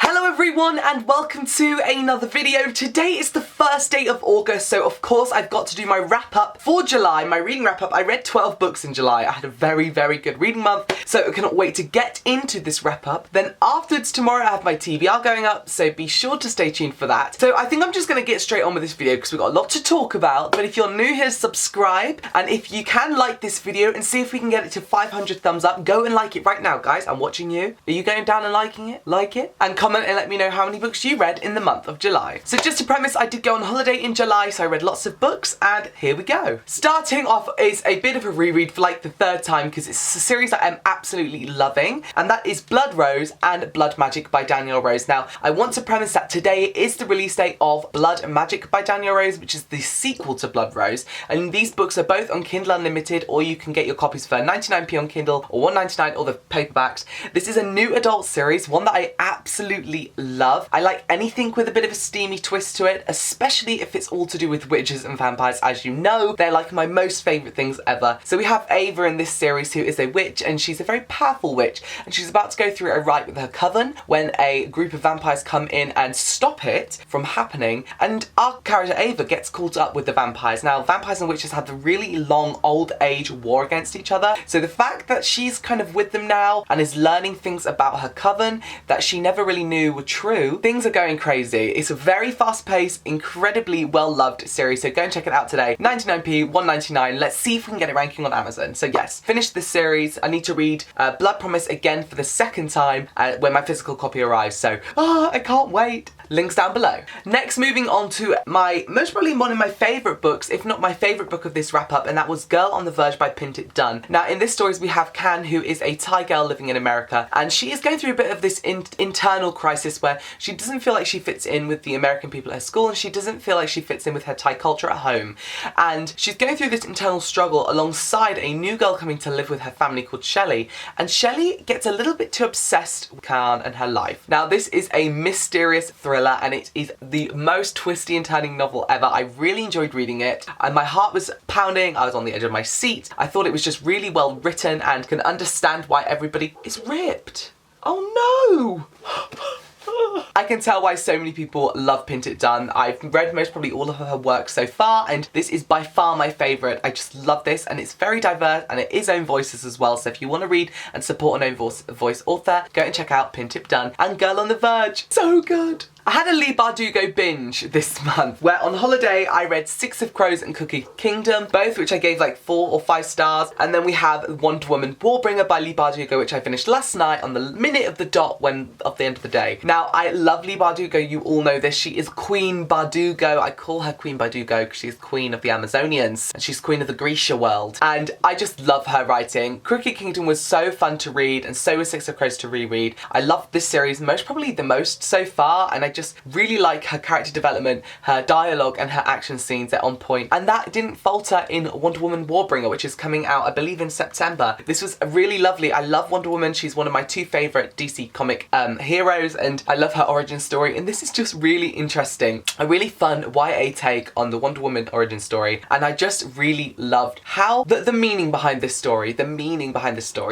Hello everyone and welcome to another video. Today is the first day of August, so of course I've got to do my wrap up for July, my reading wrap up. I read 12 books in July. I had a very good reading month, so I cannot wait to get into this wrap up. Then afterwards tomorrow I have my TBR going up, so be sure to stay tuned for that. So I think I'm just going to get straight on with this video because we've got a lot to talk about, but if you're new here, subscribe, and if you can like this video and see if we can get it to 500 thumbs up, go and like it right now guys. I'm watching you. Are you going down and liking it? Like it? And comment and let me know how many books you read in the month of July. So just to premise, I did go on holiday in July, so I read lots of books, and here we go. Starting off is a bit of a reread for like the third time because it's a series that I'm absolutely loving, and that is Blood Rose and Blood Magic by Danielle Rose. Now, I want to premise that today is the release date of Blood Magic by Danielle Rose, which is the sequel to Blood Rose, and these books are both on Kindle Unlimited, or you can get your copies for 99p on Kindle or $1.99 or the paperbacks. This is a new adult series, one that I absolutely love. I like anything with a bit of a steamy twist to it, especially if it's all to do with witches and vampires. As you know, they're like my most favourite things ever. So we have Ava in this series, who is a witch, and she's a very powerful witch, and she's about to go through a rite with her coven when a group of vampires come in and stop it from happening, and our character Ava gets caught up with the vampires. Now, vampires and witches have a really long old age war against each other, so the fact that she's kind of with them now and is learning things about her coven that she never really knew were true, things are going crazy. It's a very fast-paced, incredibly well-loved series, so go and check it out today. 99p, $1.99. Let's see if we can get it ranking on Amazon. So yes, finished this series. I need to read Blood Promise again for the second time when my physical copy arrives, so I can't wait. Links down below. Next, moving on to most probably one of my favourite books, if not my favourite book of this wrap-up, and that was Girl on the Verge by Pint Dunn. Now, in this story, we have Can, who is a Thai girl living in America, and she is going through a bit of this internal crisis where she doesn't feel like she fits in with the American people at her school, and she doesn't feel like she fits in with her Thai culture at home. And she's going through this internal struggle alongside a new girl coming to live with her family called Shelley, and Shelley gets a little bit too obsessed with Can and her life. Now, this is a mysterious thriller, and it is the most twisty and turning novel ever. I really enjoyed reading it, and my heart was pounding. I was on the edge of my seat. I thought it was just really well written and can understand why everybody is ripped. Oh no! I can tell why so many people love Pint Dunn. I've read most probably all of her work so far, and this is by far my favourite. I just love this, and it's very diverse, and it is own voices as well, so if you want to read and support an own voice author, go and check out Pint Dunn and Girl on the Verge. So good! I had a Leigh Bardugo binge this month, where on holiday I read Six of Crows and Cookie Kingdom, both which I gave like 4 or 5 stars, and then we have Wonder Woman Warbringer by Leigh Bardugo, which I finished last night on the minute of the dot of the end of the day. Now, I love Leigh Bardugo, you all know this. She is Queen Bardugo. I call her Queen Bardugo because she's Queen of the Amazonians, and she's Queen of the Grisha world, and I just love her writing. Cookie Kingdom was so fun to read, and so was Six of Crows to reread. I loved this series probably the most so far, and I just really like her character development, her dialogue, and her action scenes. They're on point, and that didn't falter in Wonder Woman Warbringer, which is coming out I believe in September. This was really lovely. I love Wonder Woman. She's one of my 2 favourite DC comic heroes, and I love her origin story, and this is just really interesting. A really fun YA take on the Wonder Woman origin story, and I just really loved how the meaning behind this story,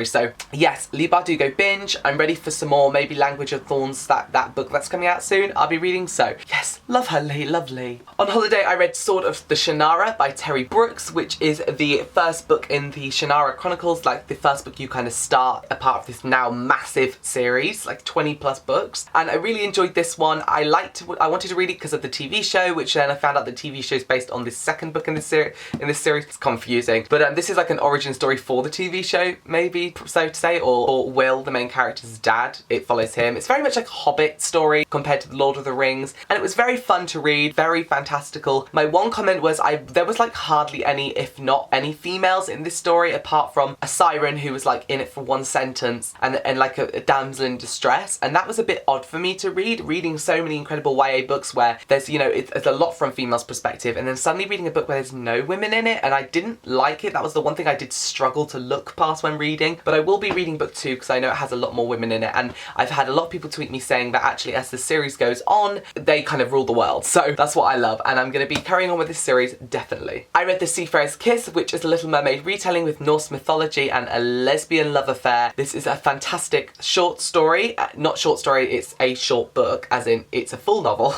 So yes, Leigh Bardugo binge. I'm ready for some more, maybe Language of Thorns, that book that's coming out soon. I'll be reading, so yes, love her, Leigh, lovely. On holiday I read Sword of the Shannara by Terry Brooks, which is the first book in the Shannara Chronicles, like the first book you kind of start a part of this now massive series, like 20+ books, and I really enjoyed this one. I wanted to read it because of the TV show, which then I found out the TV show is based on this second book in this series. It's confusing, but this is like an origin story for the TV show, maybe so to say, or Will, the main character's dad. It follows him. It's very much like a Hobbit story compared to the Lord of the Rings, and it was very fun to read, very fantastical. My one comment was there was like hardly any, if not any, females in this story, apart from a siren who was like in it for 1 sentence, and like a damsel in distress, and that was a bit odd for me to reading so many incredible YA books where there's, you know, it's a lot from females' perspective, and then suddenly reading a book where there's no women in it, and I didn't like it. That was the one thing I did struggle to look past when reading, but I will be reading book 2 because I know it has a lot more women in it, and I've had a lot of people tweet me saying that actually as the series goes goes on, they kind of rule the world. So that's what I love, and I'm going to be carrying on with this series, definitely. I read the C4S Kids, which is a Little Mermaid retelling with Norse mythology and a lesbian love affair. This is a fantastic short story. Not short story, it's a short book, as in it's a full novel.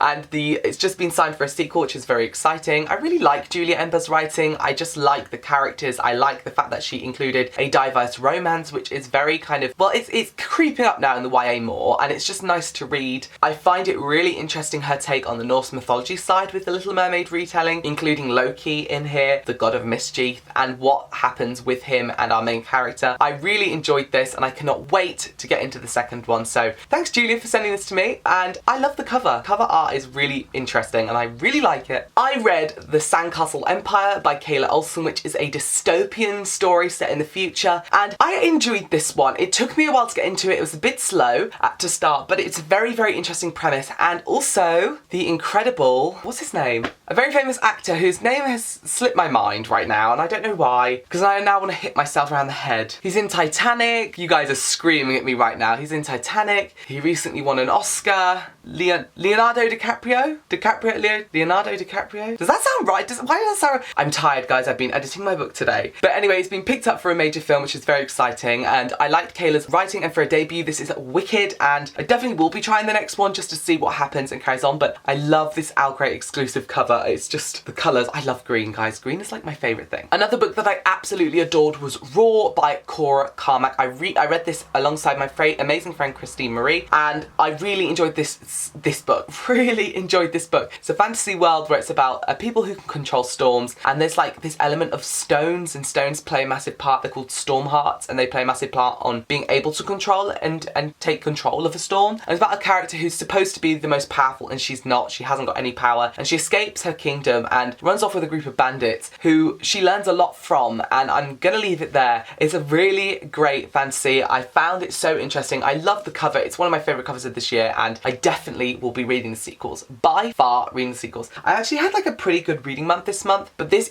And it's just been signed for a sequel, which is very exciting. I really like Julia Ember's writing. I just like the characters. I like the fact that she included a diverse romance, which is very kind of, well, it's creeping up now in the YA more, and it's just nice to read. I find it really interesting, her take on the Norse mythology side with the Little Mermaid retelling, including Loki in here, the god of mischief, and what happens with him and our main character. I really enjoyed this, and I cannot wait to get into the second one. So thanks, Julia, for sending this to me, and I love the cover. Cover art is really interesting, and I really like it. I read The Sandcastle Empire by Kayla Olson, which is a dystopian story set in the future, and I enjoyed this one. It took me a while to get into it. It was a bit slow to start, but it's a very, very interesting premise, and also the incredible, what's his name? A very famous actor whose name has slipped my mind right now, and I don't know why, because I now want to hit myself around the head. He's in Titanic. You guys are screaming at me right now. He's in Titanic. He recently won an Oscar. Leonardo DiCaprio? Leonardo DiCaprio? Does that sound right? Why does that sound... I'm tired, guys. I've been editing my book today. But anyway, it's been picked up for a major film, which is very exciting, and I liked Kayla's writing, and for a debut, this is wicked, and I definitely will be trying the next one just to see what happens and carries on, but I love this Alcrate exclusive cover. It's just the colours. I love green, guys. Green is like my favourite thing. Another book that I absolutely adored was Wrought by Cora Carmack. I read this alongside my amazing friend Christine Marie, and I really enjoyed this book. Really enjoyed this book. It's a fantasy world where it's about people who can control storms, and there's like this element of stones, and stones play a massive part. They're called storm hearts, and they play a massive part on being able to control and take control of a storm. And it's about a character who's supposed to be the most powerful, and she's not. She hasn't got any power, and she escapes her kingdom and runs off with a group of bandits who she learns a lot from, and I'm gonna leave it there. It's a really great fantasy. I found it so interesting. I love the cover. It's one of my favourite covers of this year, and I definitely will be reading the sequels. By far, reading the sequels. I actually had like a pretty good reading month this month, but this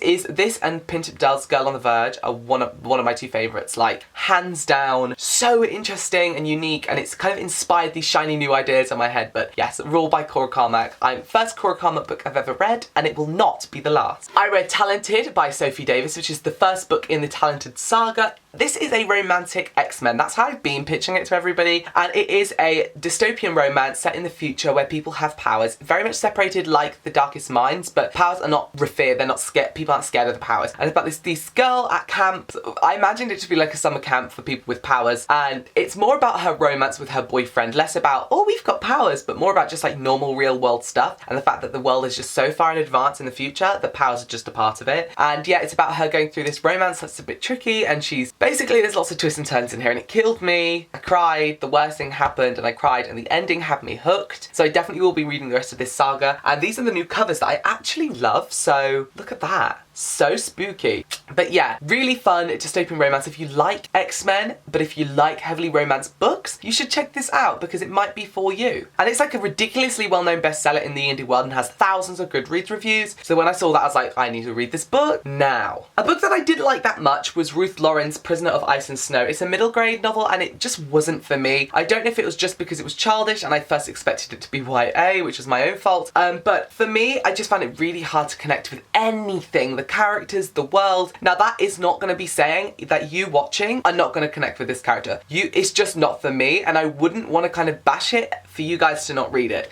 and Pint Dell's Girl on the Verge are one of my two favourites. Like, hands down, so interesting and unique, and it's kind of inspired these shiny new ideas in my head. But yes, Rule by Cora Carmack. First Cora Carmack book I've ever read, and it will not be the last. I read Talented by Sophie Davis, which is the first book in the Talented saga. This is a romantic X-Men. That's how I've been pitching it to everybody. And it is a dystopian romance set in the future where people have powers. Very much separated like The Darkest Minds, but powers are not revered. They're not scared. People aren't scared of the powers. And it's about this girl at camp. I imagined it to be like a summer camp for people with powers. And it's more about her romance with her boyfriend. Less about, oh, we've got powers, but more about just like normal real world stuff. And the fact that the world is just so far in advance in the future that powers are just a part of it. And yeah, it's about her going through this romance that's a bit tricky, and she's basically, there's lots of twists and turns in here, and it killed me. I cried, the worst thing happened, and I cried, and the ending had me hooked. So I definitely will be reading the rest of this saga, and these are the new covers that I actually love, so look at that. So spooky. But yeah, really fun dystopian romance. If you like X-Men, but if you like heavily romanced books, you should check this out because it might be for you. And it's like a ridiculously well-known bestseller in the indie world and has thousands of Goodreads reviews. So when I saw that, I was like, I need to read this book now. A book that I didn't like that much was Ruth Lauren's Prisoner of Ice and Snow. It's a middle grade novel, and it just wasn't for me. I don't know if it was just because it was childish and I first expected it to be YA, which was my own fault. But for me, I just found it really hard to connect with anything. The characters, the world. Now that is not going to be saying that you watching are not going to connect with this character. It's just not for me, and I wouldn't want to kind of bash it for you guys to not read it.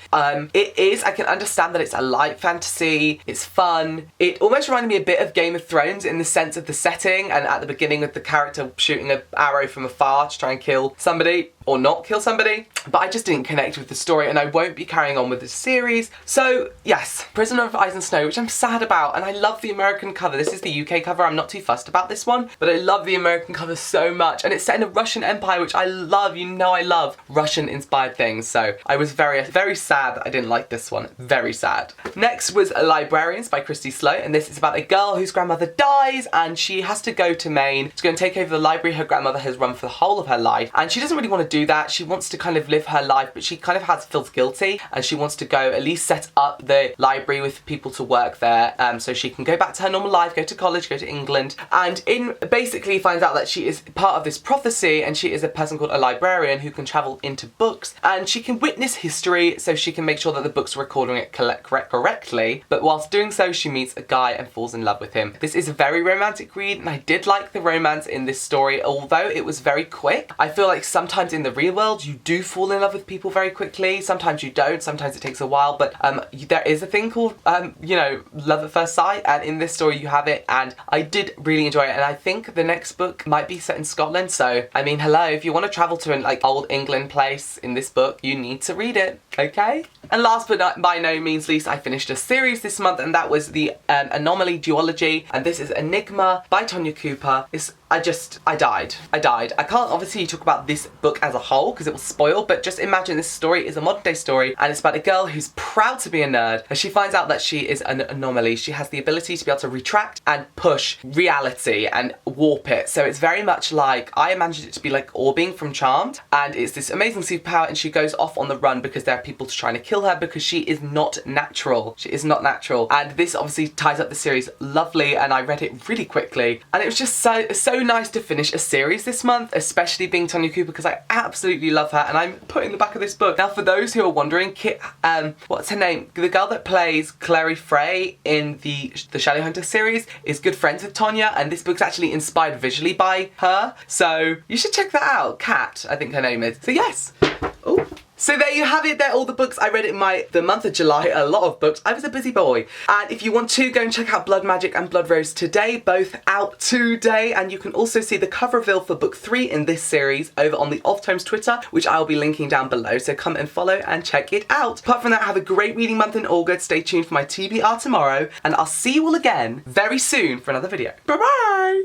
It is, I can understand that it's a light fantasy, it's fun. It almost reminded me a bit of Game of Thrones in the sense of the setting, and at the beginning with the character shooting an arrow from afar to try and kill somebody. Or not kill somebody, but I just didn't connect with the story, and I won't be carrying on with the series. So yes, Prisoner of Ice and Snow, which I'm sad about, and I love the American cover. This is the UK cover. I'm not too fussed about this one, but I love the American cover so much, and it's set in a Russian empire, which I love. You know I love Russian inspired things, so I was very, very sad that I didn't like this one. Very sad. Next was Librarians by Christy Slow, and this is about a girl whose grandmother dies, and she has to go to Maine to go and take over the library her grandmother has run for the whole of her life, and she doesn't really want to do that. She wants to kind of live her life, but she kind of feels guilty, and she wants to go at least set up the library with people to work there, so she can go back to her normal life, go to college, go to England, and basically finds out that she is part of this prophecy, and she is a person called a librarian who can travel into books, and she can witness history so she can make sure that the books are recording it correctly, but whilst doing so she meets a guy and falls in love with him. This is a very romantic read and I did like the romance in this story, although it was very quick. I feel like sometimes in the real world you do fall in love with people very quickly, sometimes you don't, sometimes it takes a while, but there is a thing called, you know, love at first sight, and in this story you have it, and I did really enjoy it. And I think the next book might be set in Scotland, so I mean, hello, if you want to travel to an like old England place in this book, you need to read it, okay? And last but not by no means least, I finished a series this month, and that was the Anomaly duology, and this is Enigma by Tonya Cooper. I died. I can't obviously talk about this book as a whole because it will spoil, but just imagine this story is a modern day story and it's about a girl who's proud to be a nerd and she finds out that she is an anomaly. She has the ability to be able to retract and push reality and warp it. So it's very much like, I imagined it to be like Orbing from Charmed, and it's this amazing superpower and she goes off on the run because there are people trying to kill her because she is not natural. She is not natural. And this obviously ties up the series lovely, and I read it really quickly and it was just so nice to finish a series this month, especially being Tonya Cooper, because I absolutely love her and I'm putting the back of this book. Now for those who are wondering, what's her name? The girl that plays Clary Frey in the Shadowhunter series is good friends with Tonya, and this book's actually inspired visually by her, so you should check that out. Kat, I think her name is. So yes. Oh. So there you have it, they're all the books I read in the month of July, a lot of books. I was a busy boy. And if you want to, go and check out Blood Magic and Blood Rose today, both out today. And you can also see the cover reveal for book 3 in this series over on the Off Tomes Twitter, which I'll be linking down below. So come and follow and check it out. Apart from that, have a great reading month in August. Stay tuned for my TBR tomorrow, and I'll see you all again very soon for another video. Bye bye!